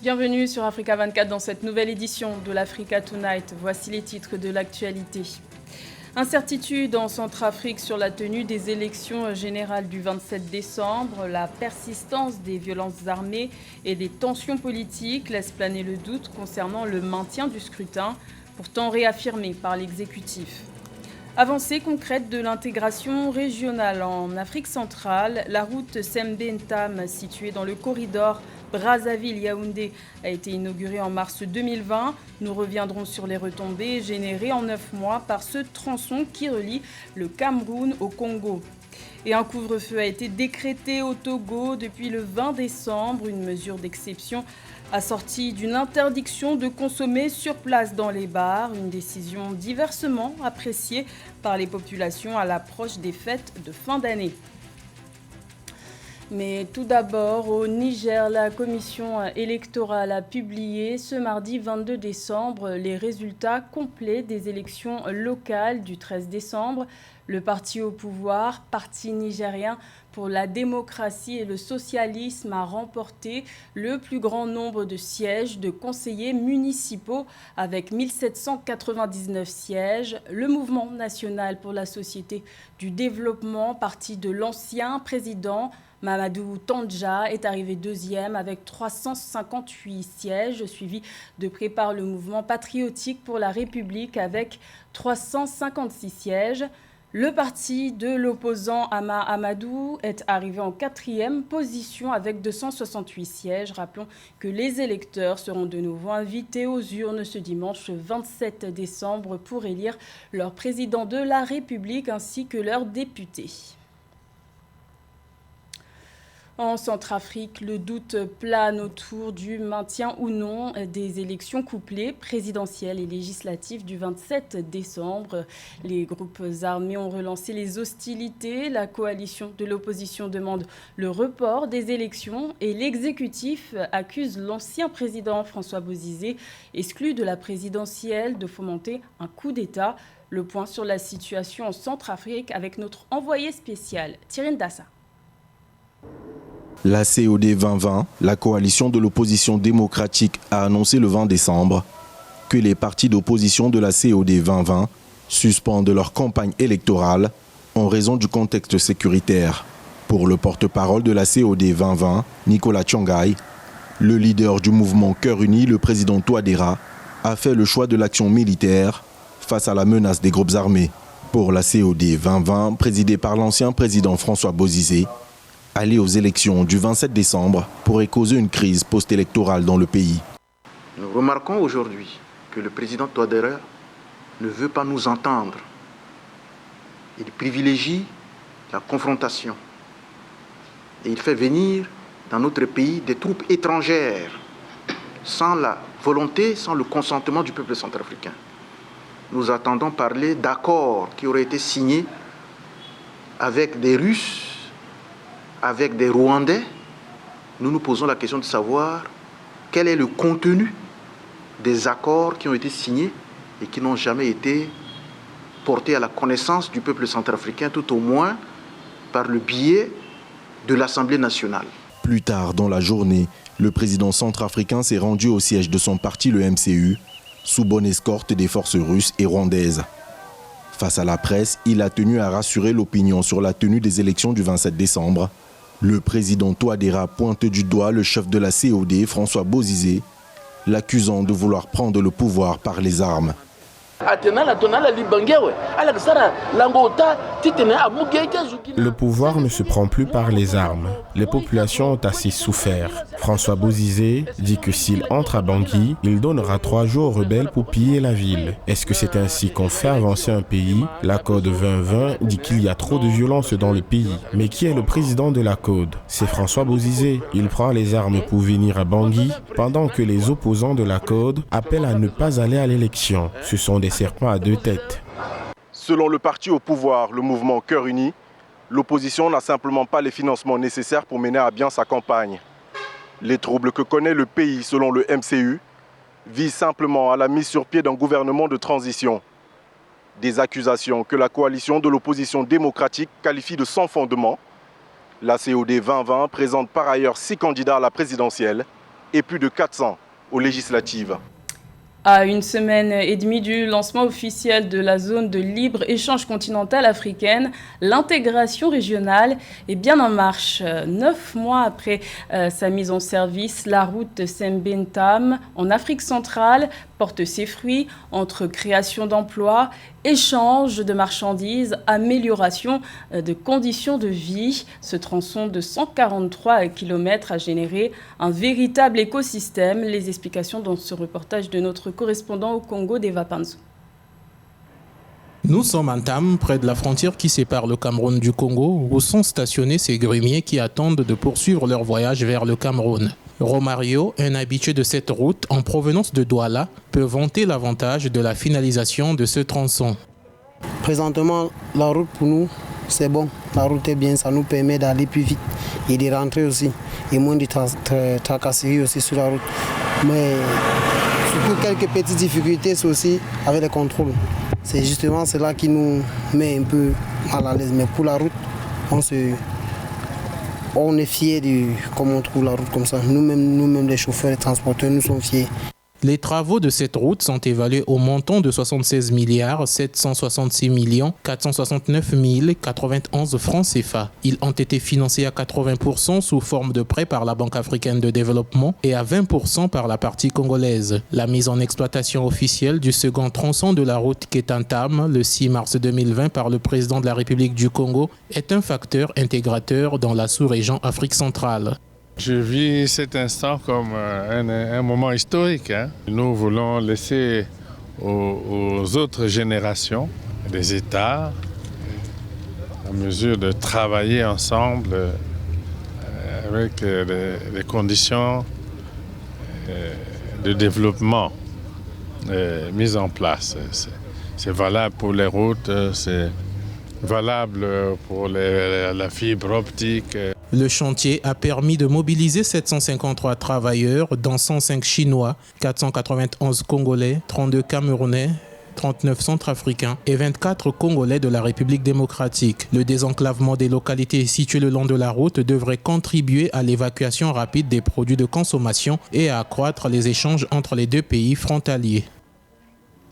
Bienvenue sur Africa 24 dans cette nouvelle édition de l'Africa Tonight. Voici les titres de l'actualité. Incertitude en Centrafrique sur la tenue des élections générales du 27 décembre. La persistance des violences armées et des tensions politiques laisse planer le doute concernant le maintien du scrutin, pourtant réaffirmé par l'exécutif. Avancée concrète de l'intégration régionale en Afrique centrale, la route Sembe-Ntam, située dans le corridor Brazzaville-Yaoundé, a été inaugurée en mars 2020. Nous reviendrons sur les retombées générées en 9 mois par ce tronçon qui relie le Cameroun au Congo. Et un couvre-feu a été décrété au Togo depuis le 20 décembre, une mesure d'exception assortie d'une interdiction de consommer sur place dans les bars, une décision diversement appréciée par les populations à l'approche des fêtes de fin d'année. Mais tout d'abord, au Niger, la commission électorale a publié ce mardi 22 décembre les résultats complets des élections locales du 13 décembre. Le parti au pouvoir, Parti nigérien pour la démocratie et le socialisme, a remporté le plus grand nombre de sièges de conseillers municipaux avec 1799 sièges. Le Mouvement national pour la société du développement, parti de l'ancien président Mamadou Tandja, est arrivé deuxième avec 358 sièges, suivi de près par le mouvement patriotique pour la République avec 356 sièges. Le parti de l'opposant Ama Amadou est arrivé en quatrième position avec 268 sièges. Rappelons que les électeurs seront de nouveau invités aux urnes ce dimanche 27 décembre pour élire leur président de la République ainsi que leurs députés. En Centrafrique, le doute plane autour du maintien ou non des élections couplées présidentielles et législatives du 27 décembre. Les groupes armés ont relancé les hostilités. La coalition de l'opposition demande le report des élections et l'exécutif accuse l'ancien président François Bozizé, exclu de la présidentielle, de fomenter un coup d'État. Le point sur la situation en Centrafrique avec notre envoyé spécial, Thierry Ndassa. La COD 2020, la coalition de l'opposition démocratique, a annoncé le 20 décembre que les partis d'opposition de la COD 2020 suspendent leur campagne électorale en raison du contexte sécuritaire. Pour le porte-parole de la COD 2020, Nicolas Tchongaï, le leader du mouvement Cœur Uni, le président Touadéra, a fait le choix de l'action militaire face à la menace des groupes armés. Pour la COD 2020, présidée par l'ancien président François Bozizé, aller aux élections du 27 décembre pourrait causer une crise post-électorale dans le pays. Nous remarquons aujourd'hui que le président Touadéra ne veut pas nous entendre. Il privilégie la confrontation. Et il fait venir dans notre pays des troupes étrangères sans la volonté, sans le consentement du peuple centrafricain. Nous attendons parler d'accords qui auraient été signés avec des Russes, avec des Rwandais. Nous nous posons la question de savoir quel est le contenu des accords qui ont été signés et qui n'ont jamais été portés à la connaissance du peuple centrafricain, tout au moins par le biais de l'Assemblée nationale. Plus tard dans la journée, le président centrafricain s'est rendu au siège de son parti, le MCU, sous bonne escorte des forces russes et rwandaises. Face à la presse, il a tenu à rassurer l'opinion sur la tenue des élections du 27 décembre. Le président Touadéra pointe du doigt le chef de la COD, François Bozizé, l'accusant de vouloir prendre le pouvoir par les armes. Le pouvoir ne se prend plus par les armes. Les populations ont assez souffert. François Bozizé dit que s'il entre à Bangui, il donnera 3 jours aux rebelles pour piller la ville. Est-ce que c'est ainsi qu'on fait avancer un pays? La COD 2020 dit qu'il y a trop de violence dans le pays. Mais qui est le président de la COD? C'est François Bozizé. Il prend les armes pour venir à Bangui, pendant que les opposants de la COD appellent à ne pas aller à l'élection. Ce sont des serpents à 2 têtes. Selon le parti au pouvoir, le mouvement Cœur Uni, l'opposition n'a simplement pas les financements nécessaires pour mener à bien sa campagne. Les troubles que connaît le pays, selon le MCU, visent simplement à la mise sur pied d'un gouvernement de transition. Des accusations que la coalition de l'opposition démocratique qualifie de sans fondement. La COD 2020 présente par ailleurs 6 candidats à la présidentielle, et plus de 400 aux législatives. À une semaine et demie du lancement officiel de la zone de libre-échange continentale africaine, l'intégration régionale est bien en marche. 9 mois après sa mise en service, la route Sembène-Tam en Afrique centrale porte ses fruits entre création d'emplois, échange de marchandises, amélioration de conditions de vie. Ce tronçon de 143 km a généré un véritable écosystème. Les explications dans ce reportage de notre correspondant au Congo, Deva Panzo. Nous sommes en Tam, près de la frontière qui sépare le Cameroun du Congo, où sont stationnés ces grumiers qui attendent de poursuivre leur voyage vers le Cameroun. Romario, un habitué de cette route en provenance de Douala, peut vanter l'avantage de la finalisation de ce tronçon. Présentement, la route pour nous, c'est bon. La route est bien, ça nous permet d'aller plus vite et de rentrer aussi. Et moins de tracasseries aussi sur la route. Mais surtout quelques petites difficultés, c'est aussi avec les contrôles. C'est justement cela qui nous met un peu mal à l'aise. Mais pour la route, on est fiers de comment on trouve la route comme ça. Nous-mêmes les chauffeurs, les transporteurs, nous sommes fiers. Les travaux de cette route sont évalués au montant de 76 milliards 766 millions 469 091 francs CFA. Ils ont été financés à 80% sous forme de prêts par la Banque africaine de développement et à 20% par la partie congolaise. La mise en exploitation officielle du second tronçon de la route Ketantam le 6 mars 2020 par le président de la République du Congo est un facteur intégrateur dans la sous-région Afrique centrale. Je vis cet instant comme un moment historique. Nous voulons laisser aux autres générations des États en mesure de travailler ensemble avec les conditions de développement mises en place. C'est valable pour les routes, c'est valable pour la fibre optique. Le chantier a permis de mobiliser 753 travailleurs, dont 105 Chinois, 491 Congolais, 32 Camerounais, 39 Centrafricains et 24 Congolais de la République démocratique. Le désenclavement des localités situées le long de la route devrait contribuer à l'évacuation rapide des produits de consommation et à accroître les échanges entre les deux pays frontaliers.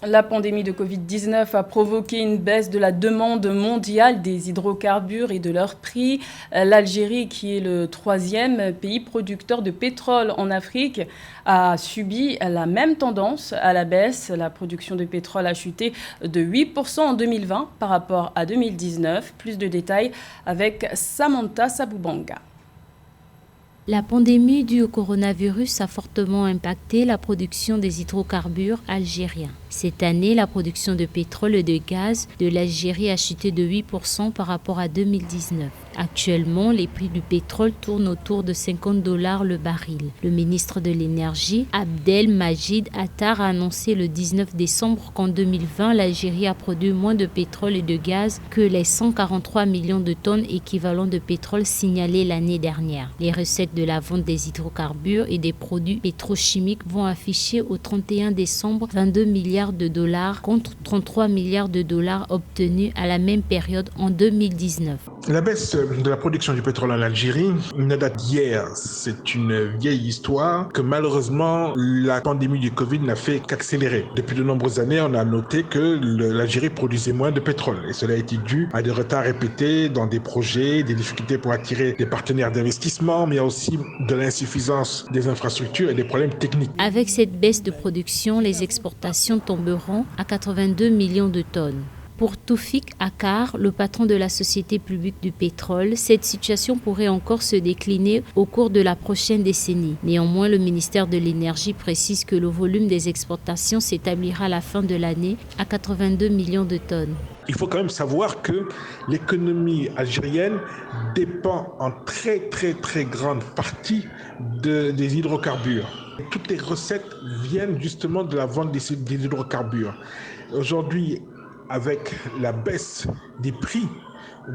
La pandémie de Covid-19 a provoqué une baisse de la demande mondiale des hydrocarbures et de leur prix. L'Algérie, qui est le 3e pays producteur de pétrole en Afrique, a subi la même tendance à la baisse. La production de pétrole a chuté de 8% en 2020 par rapport à 2019. Plus de détails avec Samantha Saboubanga. La pandémie due au coronavirus a fortement impacté la production des hydrocarbures algériens. Cette année, la production de pétrole et de gaz de l'Algérie a chuté de 8% par rapport à 2019. Actuellement, les prix du pétrole tournent autour de $50 le baril. Le ministre de l'Énergie, Abdelmajid Attar, a annoncé le 19 décembre qu'en 2020, l'Algérie a produit moins de pétrole et de gaz que les 143 millions de tonnes équivalent de pétrole signalés l'année dernière. Les recettes de la vente des hydrocarbures et des produits pétrochimiques vont afficher au 31 décembre 22 milliards de dollars contre 33 milliards de dollars obtenus à la même période en 2019. La baisse de la production du pétrole en Algérie ne date d'hier. C'est une vieille histoire que malheureusement la pandémie du Covid n'a fait qu'accélérer. Depuis de nombreuses années, on a noté que l'Algérie produisait moins de pétrole et cela a été dû à des retards répétés dans des projets, des difficultés pour attirer des partenaires d'investissement, mais il y a aussi de l'insuffisance des infrastructures et des problèmes techniques. Avec cette baisse de production, les exportations tomberont à 82 millions de tonnes. Pour Toufik Akar, le patron de la Société publique du pétrole, cette situation pourrait encore se décliner au cours de la prochaine décennie. Néanmoins, le ministère de l'Énergie précise que le volume des exportations s'établira à la fin de l'année à 82 millions de tonnes. Il faut quand même savoir que l'économie algérienne dépend en très grande partie des hydrocarbures. Toutes les recettes viennent justement de la vente des hydrocarbures. Aujourd'hui, avec la baisse des prix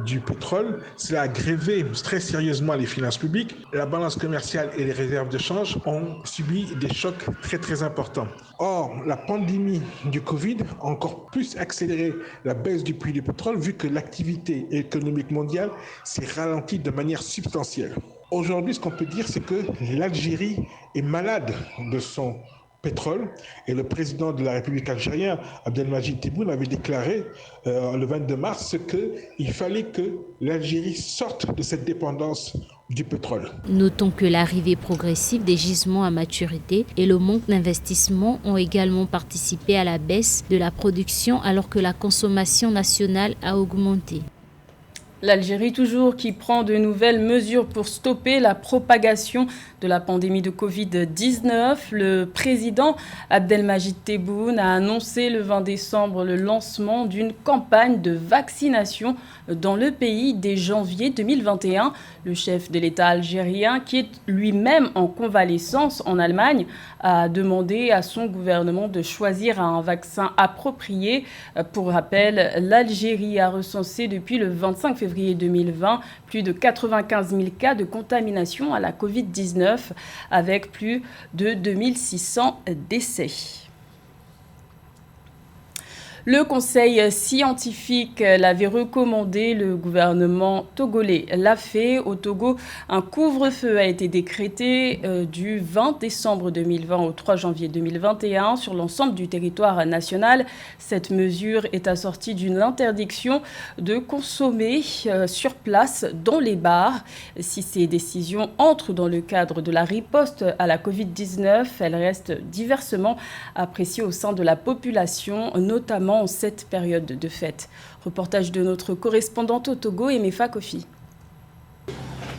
du pétrole, cela a grévé très sérieusement les finances publiques. La balance commerciale et les réserves de change ont subi des chocs très importants. Or, la pandémie du Covid a encore plus accéléré la baisse du prix du pétrole vu que l'activité économique mondiale s'est ralentie de manière substantielle. Aujourd'hui, ce qu'on peut dire, c'est que l'Algérie est malade de son pétrole. Et le président de la République algérienne, Abdelmadjid Tebboune, avait déclaré le 22 mars qu'il fallait que l'Algérie sorte de cette dépendance du pétrole. Notons que l'arrivée progressive des gisements à maturité et le manque d'investissement ont également participé à la baisse de la production alors que la consommation nationale a augmenté. L'Algérie toujours qui prend de nouvelles mesures pour stopper la propagation de la pandémie de Covid-19. Le président Abdelmadjid Tebboune a annoncé le 20 décembre le lancement d'une campagne de vaccination dans le pays dès janvier 2021. Le chef de l'État algérien, qui est lui-même en convalescence en Allemagne, a demandé à son gouvernement de choisir un vaccin approprié. Pour rappel, l'Algérie a recensé depuis le 25 février 2020 plus de 95 000 cas de contamination à la Covid-19 avec plus de 2600 décès. Le conseil scientifique l'avait recommandé, le gouvernement togolais l'a fait. Au Togo, un couvre-feu a été décrété du 20 décembre 2020 au 3 janvier 2021 sur l'ensemble du territoire national. Cette mesure est assortie d'une interdiction de consommer sur place dans les bars. Si ces décisions entrent dans le cadre de la riposte à la Covid-19, elles restent diversement appréciées au sein de la population, notamment en cette période de fête. Reportage de notre correspondante au Togo, Emefa Kofi.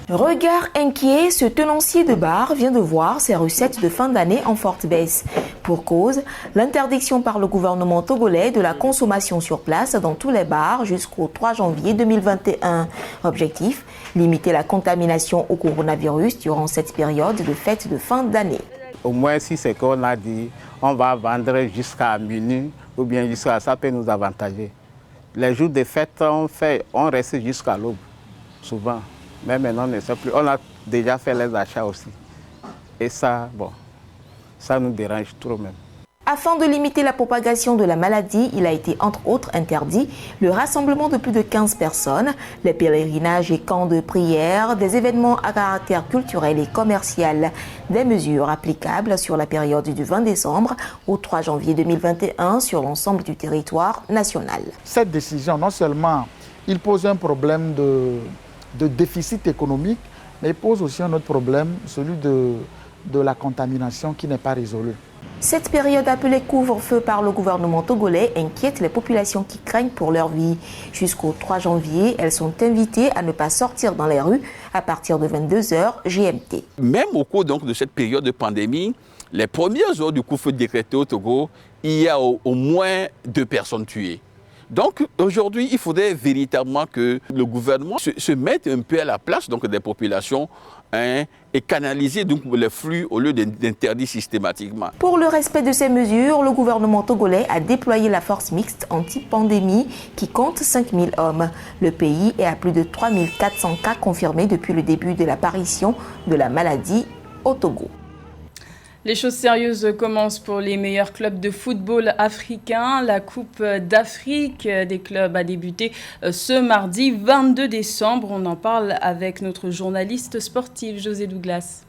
Regard inquiet, ce tenancier de bar vient de voir ses recettes de fin d'année en forte baisse. Pour cause, l'interdiction par le gouvernement togolais de la consommation sur place dans tous les bars jusqu'au 3 janvier 2021. Objectif, limiter la contamination au coronavirus durant cette période de fête de fin d'année. Au moins, si c'est qu'on a dit, on va vendre jusqu'à minuit ou bien jusqu'à ça peut nous avantager. Les jours de fête, on reste jusqu'à l'aube, souvent. Mais maintenant, on ne sait plus. On a déjà fait les achats aussi. Et ça, bon, ça nous dérange trop même. Afin de limiter la propagation de la maladie, il a été entre autres interdit le rassemblement de plus de 15 personnes, les pèlerinages et camps de prière, des événements à caractère culturel et commercial. Des mesures applicables sur la période du 20 décembre au 3 janvier 2021 sur l'ensemble du territoire national. Cette décision, non seulement il pose un problème de déficit économique, mais il pose aussi un autre problème, celui de la contamination qui n'est pas résolu. Cette période appelée couvre-feu par le gouvernement togolais inquiète les populations qui craignent pour leur vie. Jusqu'au 3 janvier, elles sont invitées à ne pas sortir dans les rues à partir de 22h GMT. Même au cours donc, de cette période de pandémie, les premières heures du couvre-feu décrété au Togo, il y a au moins 2 personnes tuées. Donc aujourd'hui, il faudrait véritablement que le gouvernement se mette un peu à la place donc, des populations et canaliser donc, les flux au lieu d'interdire systématiquement. Pour le respect de ces mesures, le gouvernement togolais a déployé la force mixte anti-pandémie qui compte 5000 hommes. Le pays est à plus de 3400 cas confirmés depuis le début de l'apparition de la maladie au Togo. Les choses sérieuses commencent pour les meilleurs clubs de football africains. La Coupe d'Afrique des clubs a débuté ce mardi 22 décembre. On en parle avec notre journaliste sportif José Douglas.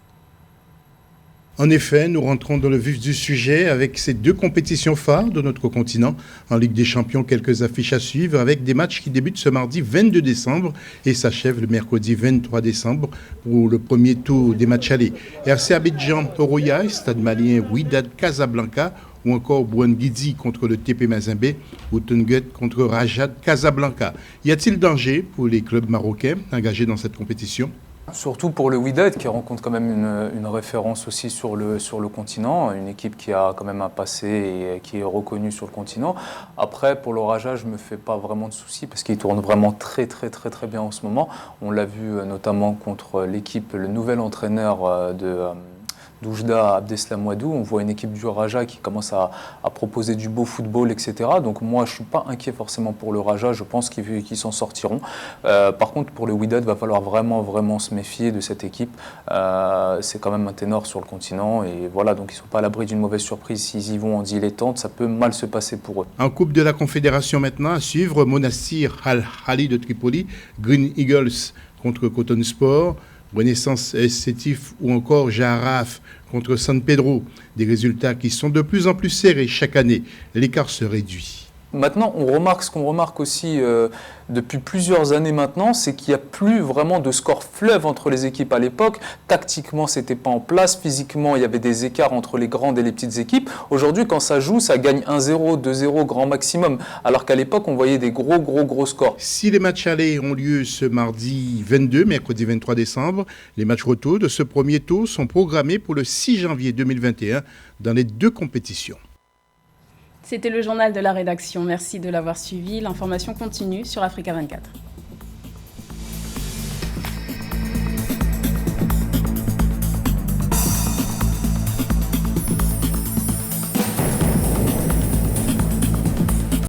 En effet, nous rentrons dans le vif du sujet avec ces 2 compétitions phares de notre continent. En Ligue des Champions, quelques affiches à suivre avec des matchs qui débutent ce mardi 22 décembre et s'achèvent le mercredi 23 décembre pour le premier tour des matchs allés. RC Abidjan, Oroya, Stade malien Wydad Casablanca ou encore Bouangidi contre le TP Mazembe ou Teunguet contre Rajad Casablanca. Y a-t-il danger pour les clubs marocains engagés dans cette compétition ? Surtout pour le Wydad qui rencontre quand même une référence aussi sur le continent, une équipe qui a quand même un passé et qui est reconnue sur le continent. Après, pour le Raja, je ne me fais pas vraiment de soucis parce qu'il tourne vraiment très bien en ce moment. On l'a vu notamment contre l'équipe, le nouvel entraîneur d'Oujda, Abdeslam Ouadou. On voit une équipe du Raja qui commence à proposer du beau football, etc. Donc moi, je ne suis pas inquiet forcément pour le Raja. Je pense qu'ils s'en sortiront. Par contre, pour le Wydad, il va falloir vraiment se méfier de cette équipe. C'est quand même un ténor sur le continent. Et voilà, donc ils ne sont pas à l'abri d'une mauvaise surprise. S'ils y vont en dilettante, ça peut mal se passer pour eux. En Coupe de la Confédération maintenant, à suivre, Monastir Al-Hali de Tripoli, Green Eagles contre Coton Sport, Renaissance Sétif ou encore Jaraf contre San Pedro. Des résultats qui sont de plus en plus serrés chaque année. L'écart se réduit. Maintenant, ce qu'on remarque aussi depuis plusieurs années maintenant, c'est qu'il n'y a plus vraiment de score fleuve entre les équipes à l'époque. Tactiquement, ce n'était pas en place. Physiquement, il y avait des écarts entre les grandes et les petites équipes. Aujourd'hui, quand ça joue, ça gagne 1-0, 2-0, grand maximum. Alors qu'à l'époque, on voyait des gros scores. Si les matchs allés ont lieu ce mardi 22, mercredi 23 décembre, les matchs retour de ce premier tour sont programmés pour le 6 janvier 2021 dans les deux compétitions. C'était le journal de la rédaction. Merci de l'avoir suivi. L'information continue sur Africa 24.